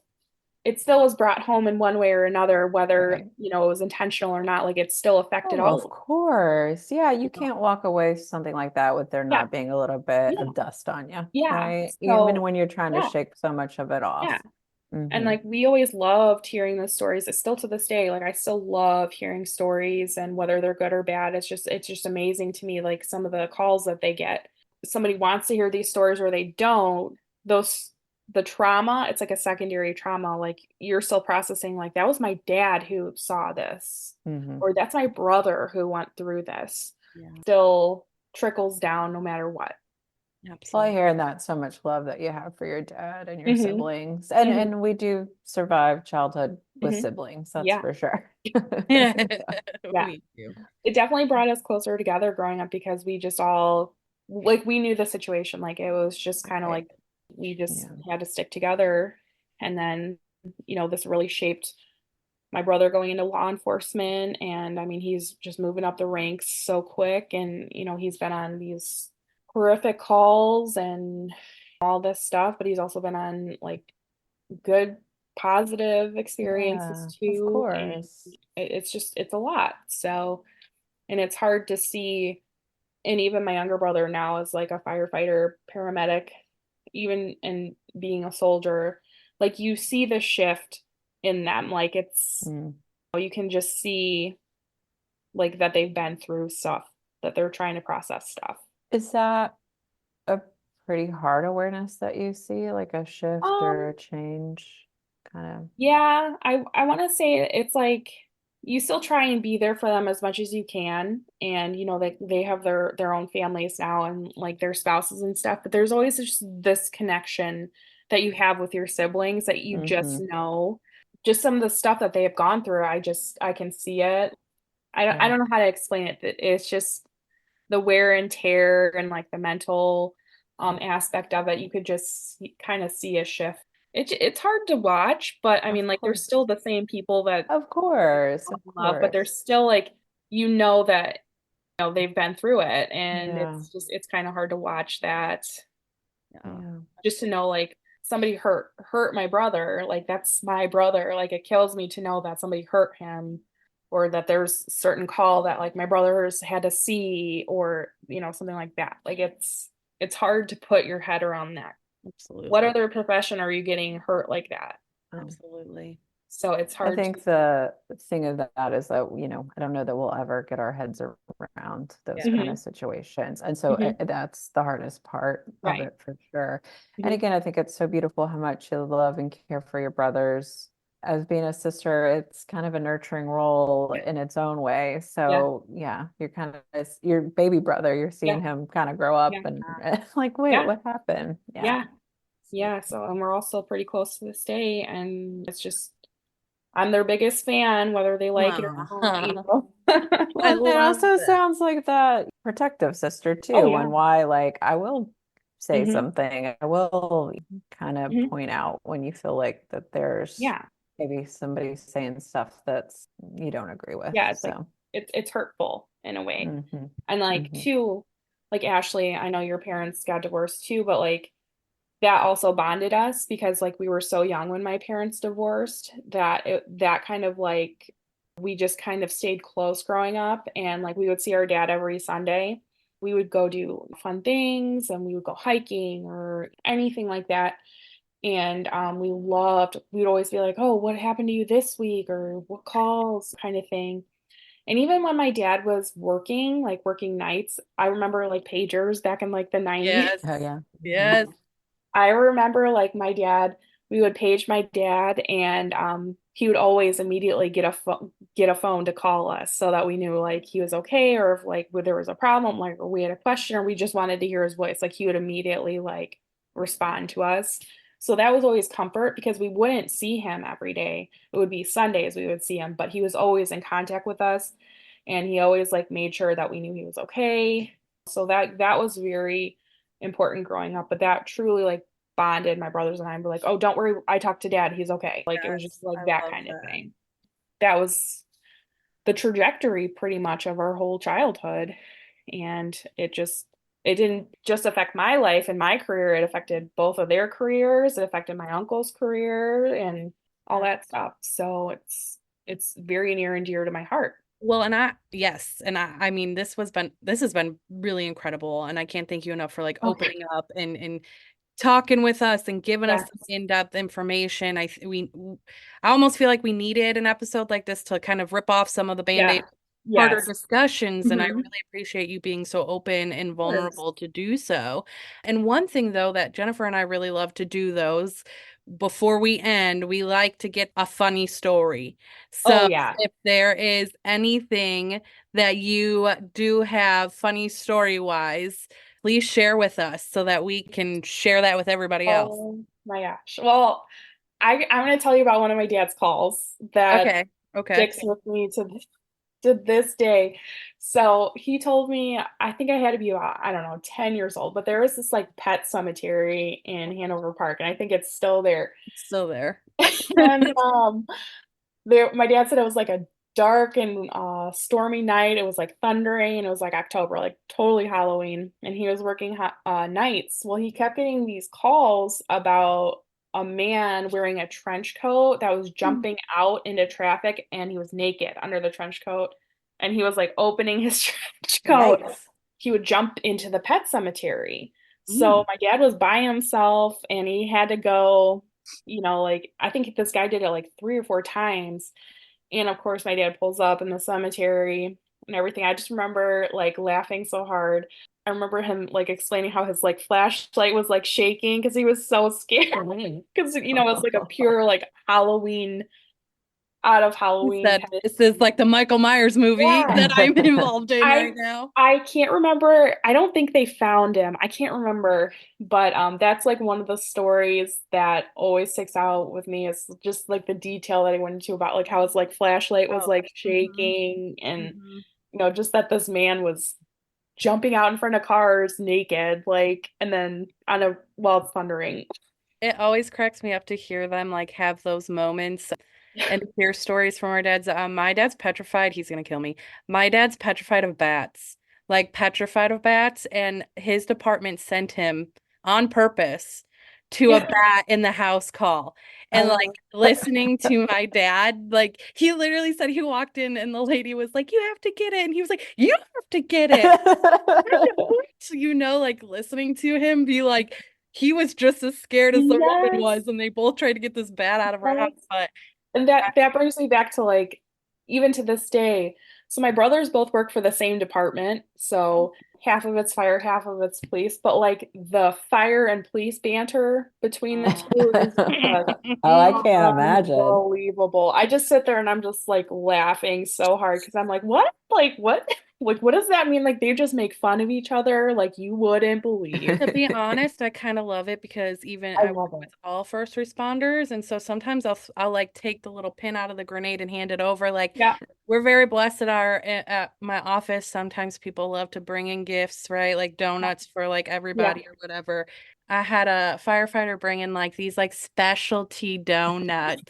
it still was brought home in one way or another, whether, Right. you know, it was intentional or not, like it still affected Oh, all of of course. Yeah, you you know? can't walk away something like that with there Yeah. not being a little bit Yeah. of dust on you, Yeah. right? Even So, when you're trying to yeah. shake so much of it Yeah. off. And Hmm. like we always loved hearing the stories. It's still to this day, like I still love hearing stories and whether they're good or bad. It's just amazing to me, like some of the calls that they get. Somebody wants to hear these stories or they don't, those the trauma, it's like a secondary trauma. Like you're still processing, like that was my dad who saw this, Hmm. or that's my brother who went through this. Yeah, Still trickles down no matter what. Well, I absolutely. hear that so much love that you have for your dad and your Hmm. siblings. And Hmm. and we do survive childhood with Hmm. siblings, that's Yeah. for sure. Yeah, Yeah. me too. It definitely brought us closer together growing up because we just all like we knew the situation. Like it was just kind of Right. like we just Yeah. had to stick together. And then, you know, this really shaped my brother going into law enforcement. And I mean, he's just moving up the ranks so quick. And, you know, he's been on these horrific calls and all this stuff, but he's also been on like good, positive experiences Yeah, of too. And course. it's just, it's a lot. So, and it's hard to see. And even my younger brother now is like a firefighter, paramedic, even and being a soldier, like you see the shift in them. Like it's, Mm. you can just see like that they've been through stuff, that they're trying to process stuff. Is that a pretty hard awareness that you see, like a shift or Um, a change kind of? yeah, I want to say it's like you still try and be there for them as much as you can, and you know they have their own families now and like their spouses and stuff, but there's always just this connection that you have with your siblings that you just Hmm. know, just some of the stuff that they have gone through. I can see it. I Yeah, don't know how to explain it. It's just the wear and tear and like the mental aspect of it. You could just kind of see a shift. It's hard to watch, but I mean, of like, there's course. still the same people that Of course, of love, but there's course. still like, you know, that, you know, they've been through it. And Yeah, it's kind of hard to watch that, Yeah. yeah, just to know, like, somebody hurt my brother. Like, that's my brother. Like, it kills me to know that somebody hurt him, or that there's certain call that like my brothers had to see, or, you know, something like that. Like, it's hard to put your head around that. What Absolutely. other profession are you getting hurt like that? um, Absolutely. So it's I hard to. think the thing of that is that, I don't know that we'll ever get our heads around those Yeah. kind Hmm. of situations. And so Hmm. that's the hardest part of Right. it for sure. And Hmm. again, I think it's so beautiful how much you love and care for your brothers. As being a sister, it's kind of a nurturing role Yeah. in its own way. Yeah. So yeah, you're kind of it's your baby brother, you're Yeah. seeing him kind of grow up Yeah. and like, wait, Yeah. what happened? Yeah. Yeah. Yeah. So, and we're all still pretty close to this day. And it's just, I'm their biggest fan, whether they like it or not, you Aw. know. I Well, it love also that. sounds like that protective sister Oh, too, yeah. and why, like, I will say Hmm. something. I will kind of Hmm. point out when you feel like that there's Yeah. maybe somebody saying stuff that's you don't agree with. Yeah. It's like, So, it's hurtful in a way. hmm. And like, Hmm. too, like Ashley, I know your parents got divorced too, but like, that also bonded us because like we were so young when my parents divorced that that kind of like we just kind of stayed close growing up, and like we would see our dad every Sunday. We would go do fun things and we would go hiking or anything like that. And we'd always be like, oh, what happened to you this week, or what calls, kind of thing. And even when my dad was working, like working nights, I remember like pagers back in like the 90s. Yes. Oh yeah. Hmm. Yes. I remember like my dad, we would page my dad, and he would always immediately get a phone to call us so that we knew like he was okay, or if like there was a problem, like, or we had a question, or we just wanted to hear his voice, like he would immediately like respond to us. So that was always comfort because we wouldn't see him every day. It would be Sundays we would see him, but he was always in contact with us, and he always like made sure that we knew he was okay. So that was very important growing up, but that truly like bonded my brothers and I, and were like, oh, don't worry, I talked to dad, he's okay. Like it was Yes. just like I that love kind of that. thing. That was the trajectory pretty much of our whole childhood. And it didn't just affect my life and my career, it affected both of their careers, it affected my uncle's career, and all that stuff. So it's very near and dear to my heart. Well, I mean, this has been really incredible, and I can't thank you enough for like Oh, opening up and talking with us and giving us yes. some in-depth information. I almost feel like we needed an episode like this to kind of rip off some of the Yeah. band-aid harder Yes. discussions, and I Mhm. really appreciate you being so open and Of course. vulnerable to do so. And one thing though that Jennifer and I really love to do those before we end, we like to get a funny story. Oh So yeah. if there is anything that you do have funny story wise, please share with us so that we can share that with everybody else. Oh my gosh. Well, I'm going to tell you about one of my dad's calls that Okay. Okay. sticks with me to this day. So he told me, I think I had to be about, I don't know, 10 years old, but there was this like pet cemetery in Hanover Park, and I think it's still there. It's still there. And there, my dad said it was like a dark and stormy night. It was like thundering, and it was like October, like totally Halloween. And he was working nights. Well, he kept getting these calls about a man wearing a trench coat that was jumping out into traffic, and he was naked under the trench coat. And he was like opening his trench coat. Yikes. He would jump into the pet cemetery. So Mm. my dad was by himself, and he had to go, like I think this guy did it like 3 or 4 times. And of course, my dad pulls up in the cemetery and everything. I just remember like laughing so hard. I remember him like explaining how his like flashlight was like shaking because he was so scared. Because it's like a pure like Halloween, out of He Halloween said, kind of. this is like the Michael Myers movie Yeah. that I'm involved in I right now. I can't remember. I don't think they found him. I can't remember, but that's like one of the stories that always sticks out with me. Is just like the detail that he went into about like how his like flashlight was Oh, like mhm, shaking, and mhm. just that this man was jumping out in front of cars naked, like, and then on a while it's thundering. It always cracks me up to hear them like have those moments and to hear stories from our dads. My dad's petrified. He's gonna kill me. My dad's petrified of bats, like petrified of bats, and his department sent him on purpose to a Yeah. bat in the house call. And like Uh, listening to my dad, like he literally said he walked in and the lady was like, "You have to get it," and he was like, "You have to get it." So, like listening to him be like, he was just as scared as the woman Yes. was, and they both tried to get this bat out of her house. Yes. But And that brings me back to like even to this day. So my brothers both work for the same department. So half of it's fire, half of it's police. But like the fire and police banter between the two is just Oh, I can't imagine. unbelievable. I just sit there and I'm just like laughing so hard because I'm like, what? Like what? Like what does that mean? Like they just make fun of each other like you wouldn't believe. to be honest, I kind of love it because even I I work love with it. all first responders, and so sometimes I'll like take the little pin out of the grenade and hand it over. Like Yeah. we're very blessed at my office. Sometimes people love to bring in gifts, right? Like donuts for like Yeah. everybody or whatever. I had a firefighter bring in like these like specialty donuts.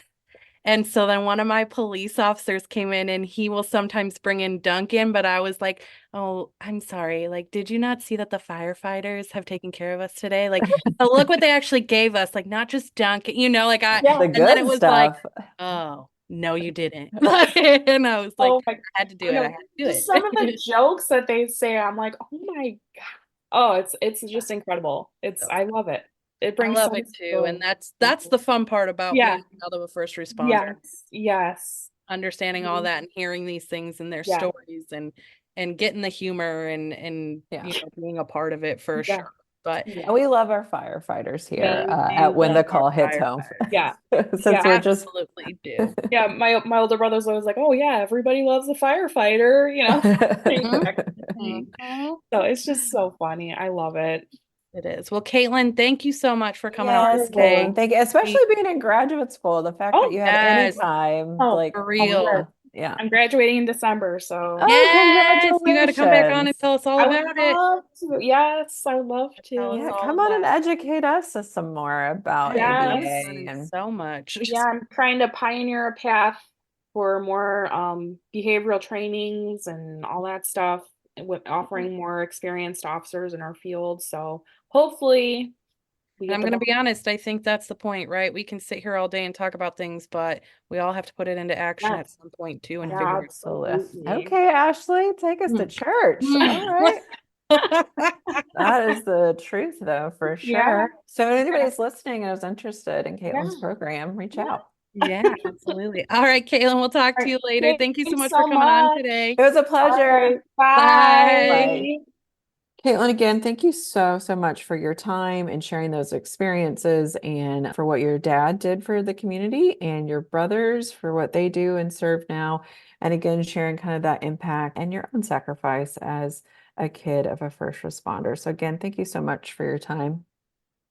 And so then one of my police officers came in and he will sometimes bring in Dunkin', but I was like, "Oh, I'm sorry. Like, did you not see that the firefighters have taken care of us today? Like, but look what they actually gave us, like not just Dunkin', Yeah. The and then it good was like, stuff. oh, no, you didn't." And I was like, Oh my, I had to do I it. I know. had to do Just some of the it. jokes that they say, I'm like, oh my God. Oh, it's just incredible. I love it. It I brings love so it much too. joy. And that's the fun part about being Yeah. a child of a first responder. Yes. Yes. Understanding all Mhm. that and hearing these things and their Yeah. stories and getting the humor and Yeah. being a part of it for Yeah. sure. But Yeah. And we love our firefighters here We at we when love the our call hits home. firefighters. Yeah. Since Yeah. we're just Absolutely do. Yeah. My older brother's always like, oh yeah, everybody loves a firefighter, Mhm. So it's just so funny. I love it. It is. Well, Caitlin, thank you so much for coming on Yes, today. Caitlin. Thank you. We- Especially being in graduate school, the fact that Oh, you had any Yes, time, oh, like, for oh real. yeah. I'm graduating in December, so Oh, Yes, you got to come back on and congratulations. tell us all I would about it. love to. Yes, I would love Tell us to. Yeah, all come on and about it. educate us some more about I love Yes. ABA learning and so much. Yeah, I'm trying to pioneer a path for more behavioral trainings and all that stuff, and with offering more experienced officers in our field. So hopefully We And get I'm the going to ball. be honest, I think that's the point, right? We can sit here all day and talk about things, but we all have to put it into action at Yes. some point too and figure it Absolutely. Absolutely. Okay, Ashley, take us to out. church. All right. That is the truth, though, for Yeah. sure. So, if anybody's listening and is interested in Caitlin's Yeah. program, reach Yeah. out. Yeah, absolutely. All right, Caitlin, we'll talk All to right. you later. Thank you so Thanks much for so coming on much. today. It was a All pleasure. right. Bye. Bye. Bye. Caitlin, again, thank you so much for your time and sharing those experiences and for what your dad did for the community and your brothers for what they do and serve now. And again, sharing kind of that impact and your own sacrifice as a kid of a first responder. So again, thank you so much for your time.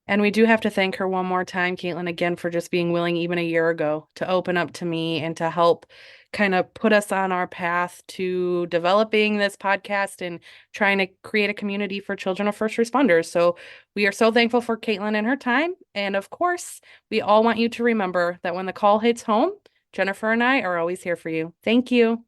And we do have to thank her one more time, Caitlin, again, for just being willing even a year ago to open up to me and to help kind of put us on our path to developing this podcast and trying to create a community for children of first responders. So we are so thankful for Caitlin and her time. And of course, we all want you to remember that when the call hits home, Jennifer and I are always here for you. Thank you.